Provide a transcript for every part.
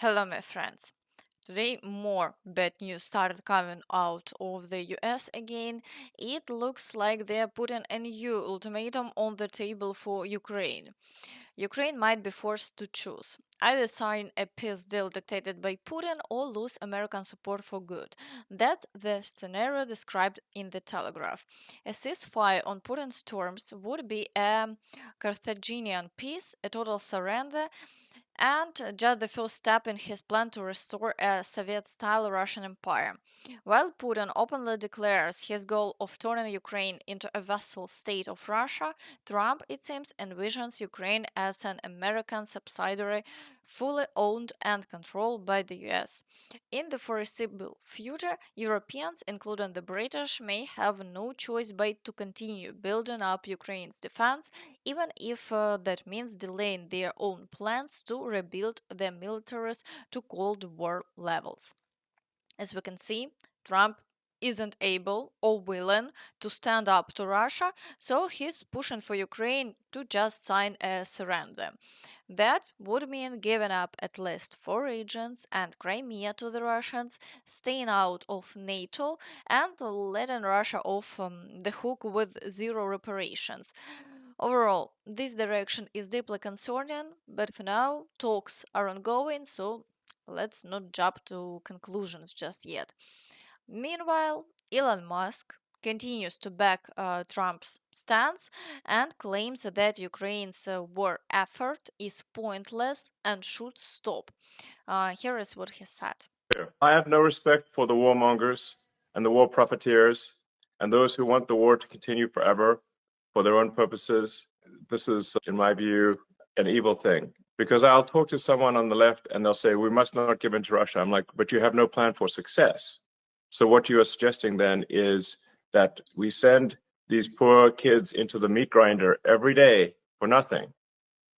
Hello, my friends. Today, more bad news started coming out of the US again. It looks like they're putting a new ultimatum on the table for Ukraine. Ukraine might be forced to choose either sign a peace deal dictated by Putin or lose American support for good. That's the scenario described in the Telegraph. A ceasefire on Putin's terms would be a Carthaginian peace, a total surrender, and just the first step in his plan to restore a Soviet style Russian empire. While Putin openly declares his goal of turning Ukraine into a vassal state of Russia, Trump, it seems, envisions Ukraine as an American subsidiary fully owned and controlled by the US. In the foreseeable future, Europeans, including the British, may have no choice but to continue building up Ukraine's defense, even if that means delaying their own plans to rebuild their militaries to Cold War levels. As we can see, Trump isn't able or willing to stand up to Russia, so he's pushing for Ukraine to just sign a surrender. That would mean giving up at least four regions and Crimea to the Russians, staying out of NATO, and letting Russia off the hook with zero reparations. Overall, this direction is deeply concerning, but for now, talks are ongoing, so let's not jump to conclusions just yet. Meanwhile, Elon Musk continues to back Trump's stance and claims that Ukraine's war effort is pointless and should stop. Here is what he said. I have no respect for the warmongers and the war profiteers and those who want the war to continue forever for their own purposes. This is, in my view, an evil thing. Because I'll talk to someone on the left and they'll say, we must not give in to Russia. I'm like, but you have no plan for success. So what you are suggesting then is that we send these poor kids into the meat grinder every day for nothing,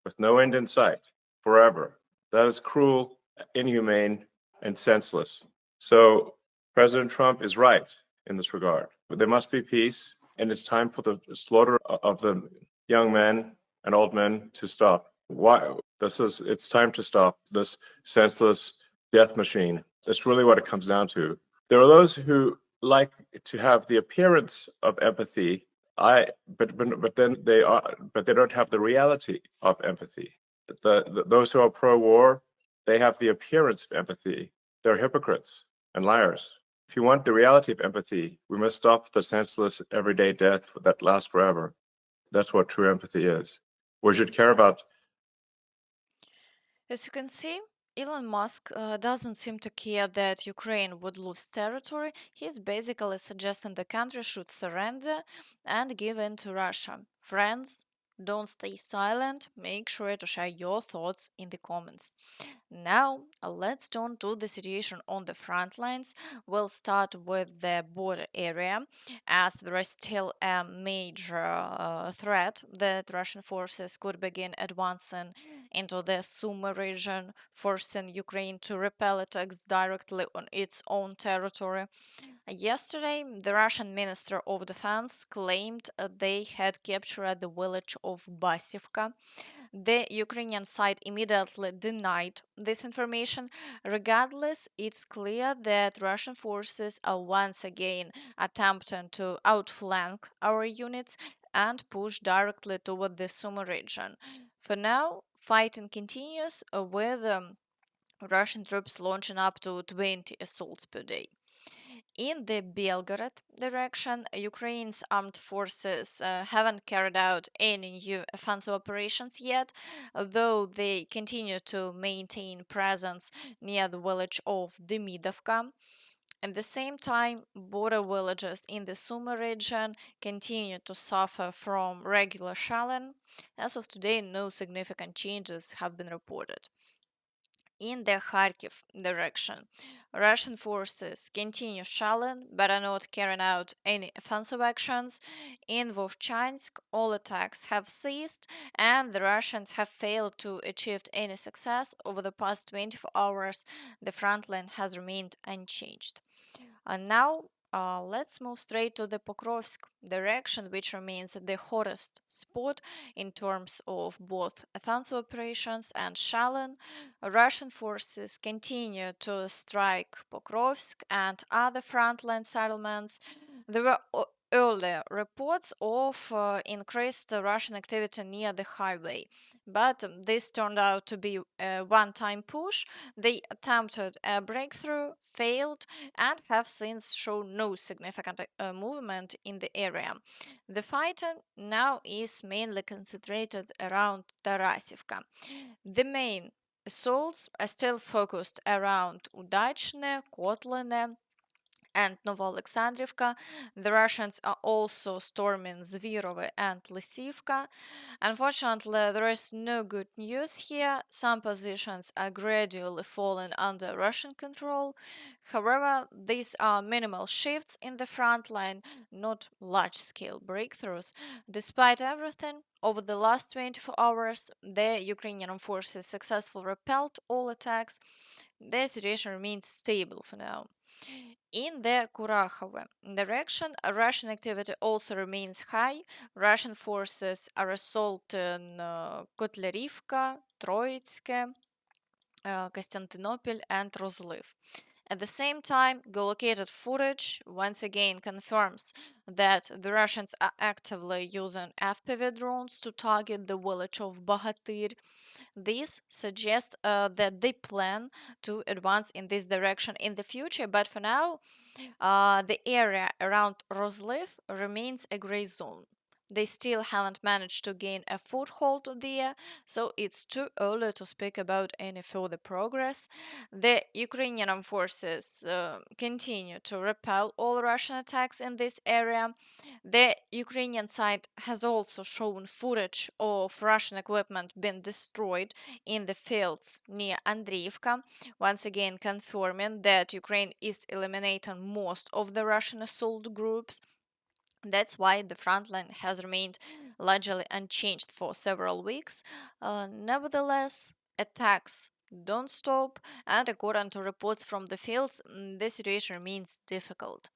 with no end in sight, forever. That is cruel, inhumane, and senseless. So President Trump is right in this regard. There must be peace, and it's time for the slaughter of the young men and old men to stop. Why? It's time to stop this senseless death machine. That's really what it comes down to. There are those who like to have the appearance of empathy, but then they don't have the reality of empathy. Those who are pro-war, they have the appearance of empathy. They're hypocrites and liars. If you want the reality of empathy, we must stop the senseless everyday death that lasts forever. That's what true empathy is. We should care about. As you can see, Elon Musk doesn't seem to care that Ukraine would lose territory. He's basically suggesting the country should surrender and give in to Russia. Friends, don't stay silent. Make sure to share your thoughts in the comments. Now, let's turn to the situation on the front lines. We'll start with the border area, as there is still a major threat that Russian forces could begin advancing into the Sumy region, forcing Ukraine to repel attacks directly on its own territory. Yesterday, the Russian Minister of Defense claimed they had captured the village of Basivka. The Ukrainian side immediately denied this information. Regardless, it's clear that Russian forces are once again attempting to outflank our units and push directly toward the Sumy region. For now, fighting continues with Russian troops launching up to 20 assaults per day. In the Belgorod direction, Ukraine's armed forces haven't carried out any new offensive operations yet, though they continue to maintain presence near the village of Demidovka. At the same time, border villages in the Sumy region continue to suffer from regular shelling. As of today, no significant changes have been reported. In the Kharkiv direction, Russian forces continue shelling but are not carrying out any offensive actions. In Vovchansk, all attacks have ceased and the Russians have failed to achieve any success over the past 24 hours. The front line has remained unchanged. And now Let's move straight to the Pokrovsk direction, which remains the hottest spot in terms of both offensive operations and shelling. Russian forces continue to strike Pokrovsk and other frontline settlements. There were earlier reports of increased Russian activity near the highway, but this turned out to be a one time push. They attempted a breakthrough, failed, and have since shown no significant movement in the area. The fighting now is mainly concentrated around Tarasivka. The main assaults are still focused around Udachne, Kotline, and Novoalexandrivka. The Russians are also storming Zvirove and Lysivka. Unfortunately, there is no good news here. Some positions are gradually falling under Russian control. However, these are minimal shifts in the front line, not large scale breakthroughs. Despite everything, over the last 24 hours, the Ukrainian forces successfully repelled all attacks. The situation remains stable for now. In the Kurakhove direction, Russian activity also remains high. Russian forces are assaulting Kotlarivka, Troitske, Konstantinopel, and Rozliv. At the same time, geolocated footage once again confirms that the Russians are actively using FPV drones to target the village of Bahatyr. This suggests that they plan to advance in this direction in the future, but for now, the area around Rozliv remains a gray zone. They still haven't managed to gain a foothold there, so it's too early to speak about any further progress. The Ukrainian armed forces continue to repel all Russian attacks in this area. The Ukrainian side has also shown footage of Russian equipment being destroyed in the fields near Andriivka, once again confirming that Ukraine is eliminating most of the Russian assault groups. That's why the front line has remained largely unchanged for several weeks. Nevertheless, attacks don't stop, and according to reports from the fields, the situation remains difficult.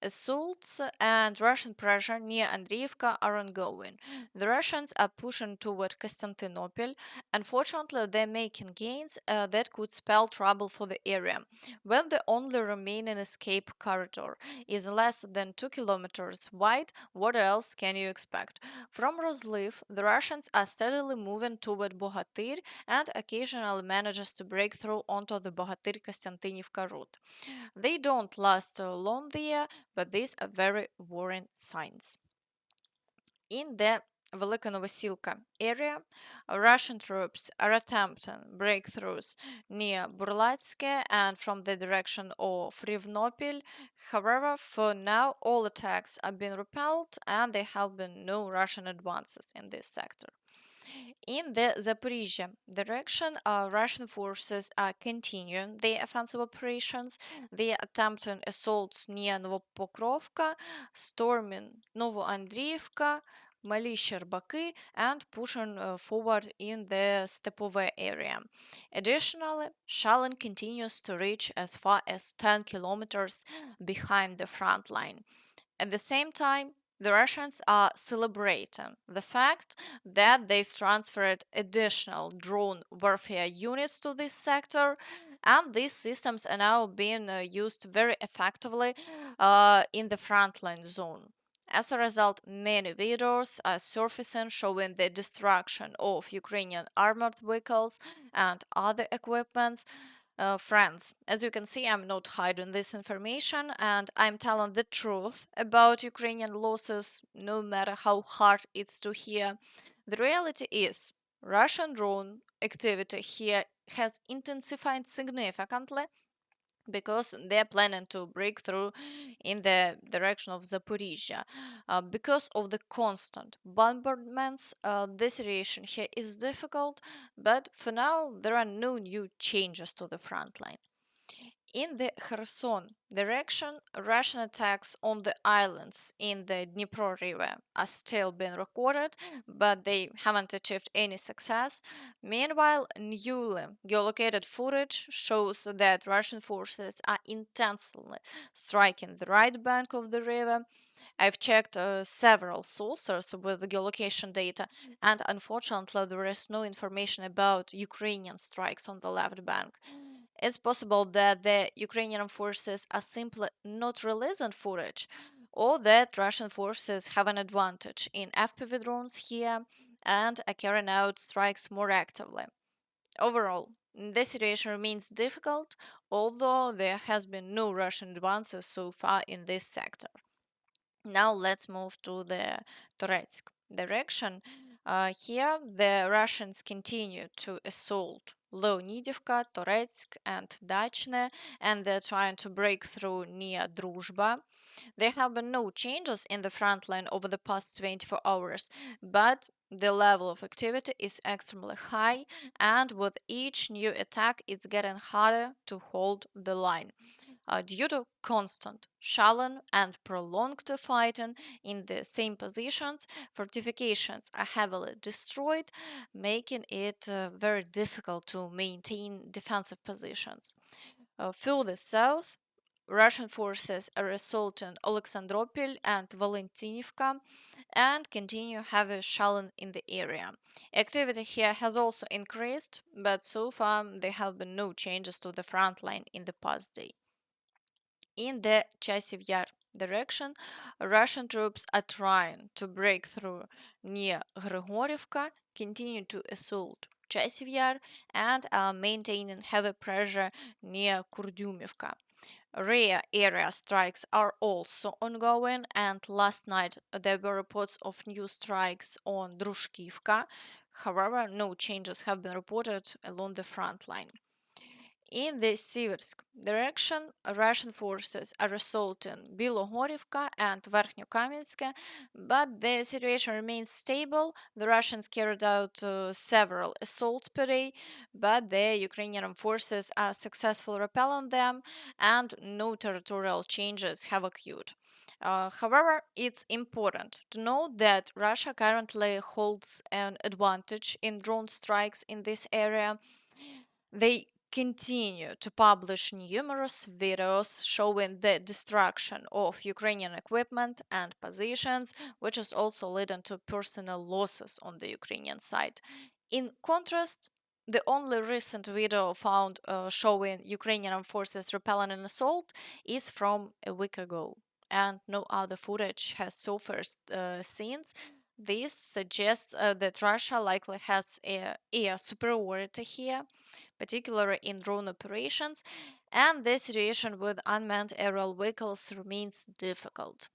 Assaults and Russian pressure near Andriivka are ongoing. The Russians are pushing toward Constantinople. Unfortunately, they're making gains that could spell trouble for the area. When the only remaining escape corridor is less than 2 kilometers wide, what else can you expect? From Rozliv, the Russians are steadily moving toward Bohatyr and occasionally manages to break through onto the Bohatyr-Konstantinivka route. They don't last long there, but these are very worrying signs. In the Velika Novosilka area, Russian troops are attempting breakthroughs near Burlatske and from the direction of Rivnopil. However, for now, all attacks are being repelled and there have been no Russian advances in this sector. In the Zaporizhzhia direction, Russian forces are continuing their offensive operations. They are attempting assaults near Novopokrovka, storming Novoandriivka, Mali Sherbaki, and pushing forward in the Stepove area. Additionally, shelling continues to reach as far as 10 kilometers behind the front line. At the same time, the Russians are celebrating the fact that they've transferred additional drone warfare units to this sector, and these systems are now being used very effectively in the frontline zone. As a result, many videos are surfacing showing the destruction of Ukrainian armored vehicles and other equipments. Friends, as you can see, I'm not hiding this information and I'm telling the truth about Ukrainian losses, no matter how hard it's to hear. The reality is, Russian drone activity here has intensified significantly because they're planning to break through in the direction of Zaporizhzhia. Because of the constant bombardments, the situation here is difficult, but for now, there are no new changes to the front line. In the Kherson direction, Russian attacks on the islands in the Dnipro River are still being recorded, but they haven't achieved any success. Meanwhile, newly geolocated footage shows that Russian forces are intensely striking the right bank of the river. I've checked several sources with the geolocation data, and unfortunately, there is no information about Ukrainian strikes on the left bank. It's possible that the Ukrainian forces are simply not releasing footage, or that Russian forces have an advantage in FPV drones here and are carrying out strikes more actively. Overall, the situation remains difficult, although there has been no Russian advances so far in this sector. Now let's move to the Toretsk direction. Here, the Russians continue to assault Leonidivka, Toretsk, and Dachne, and they're trying to break through near Druzhba. There have been no changes in the front line over the past 24 hours, but the level of activity is extremely high, and with each new attack, it's getting harder to hold the line. Due to constant shelling and prolonged fighting in the same positions, fortifications are heavily destroyed, making it very difficult to maintain defensive positions. Further south, Russian forces are assaulting Alexandropol and Valentinivka and continue heavy shelling in the area. Activity here has also increased, but so far there have been no changes to the front line in the past day. In the Chasiv Yar direction, Russian troops are trying to break through near Grigorivka, continue to assault Chasiv Yar, and are maintaining heavy pressure near Kurdyumivka. Rare area strikes are also ongoing, and last night there were reports of new strikes on Drushkivka. However, no changes have been reported along the front line. In the Siversk direction, Russian forces are assaulting Bilohorivka and Verkhnyo-Kamensk, but the situation remains stable. The Russians carried out several assaults per day, but the Ukrainian forces are successfully repelling them, and no territorial changes have occurred. However, it's important to note that Russia currently holds an advantage in drone strikes in this area. They continue to publish numerous videos showing the destruction of Ukrainian equipment and positions, which is also leading to personal losses on the Ukrainian side. In contrast, the only recent video found showing Ukrainian forces repelling an assault is from a week ago, and no other footage has surfaced since. This suggests that Russia likely has a air superiority here, particularly in drone operations, and the situation with unmanned aerial vehicles remains difficult.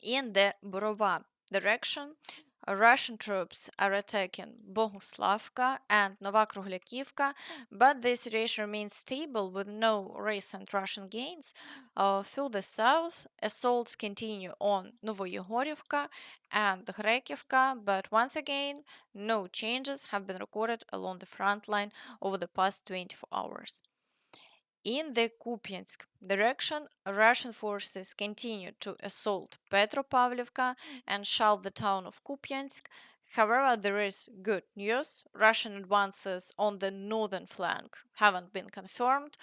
In the Borova direction, Russian troops are attacking Boguslavka and Novakrugliakivka, but the situation remains stable with no recent Russian gains. Further south, assaults continue on Novoyegorivka and Grekivka, but once again, no changes have been recorded along the front line over the past 24 hours. In the Kupiansk direction, Russian forces continued to assault Petropavlivka and shell the town of Kupiansk. However, there is good news. Russian advances on the northern flank haven't been confirmed.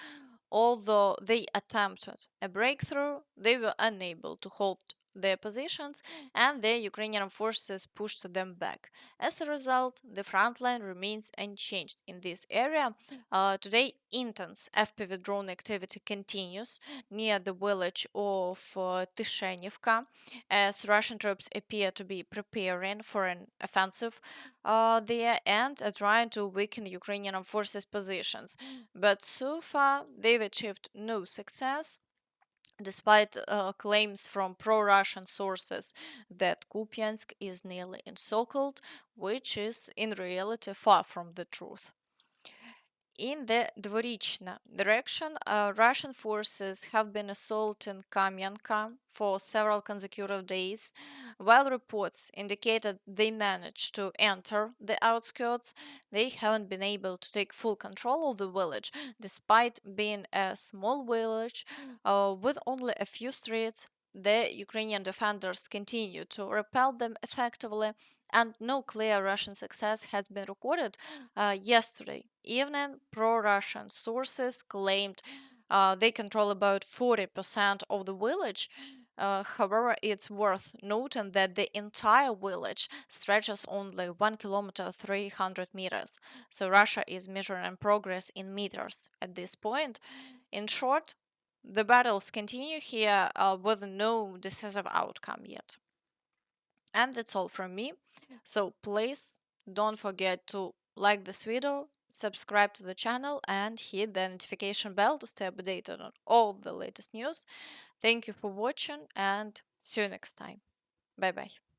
Although they attempted a breakthrough, they were unable to hold their positions, and the Ukrainian forces pushed them back. As a result, the front line remains unchanged in this area. Today, intense FPV drone activity continues near the village of Tyshenivka, as Russian troops appear to be preparing for an offensive there and are trying to weaken Ukrainian forces' positions. But so far, they've achieved no success, despite claims from pro Russian sources that Kupiansk is nearly encircled, which is in reality far from the truth. In the Dvorichna direction, Russian forces have been assaulting Kamianka for several consecutive days. While reports indicated they managed to enter the outskirts, they haven't been able to take full control of the village, despite being a small village with only a few streets. The Ukrainian defenders continue to repel them effectively, and no clear Russian success has been recorded. Yesterday evening, pro Russian sources claimed they control about 40% of the village. However, it's worth noting that the entire village stretches only 1 kilometer 300 meters. So Russia is measuring progress in meters at this point. In short, the battles continue here with no decisive outcome yet. And that's all from me. So please don't forget to like this video, subscribe to the channel, and hit the notification bell to stay updated on all the latest news. Thank you for watching and see you next time. Bye bye.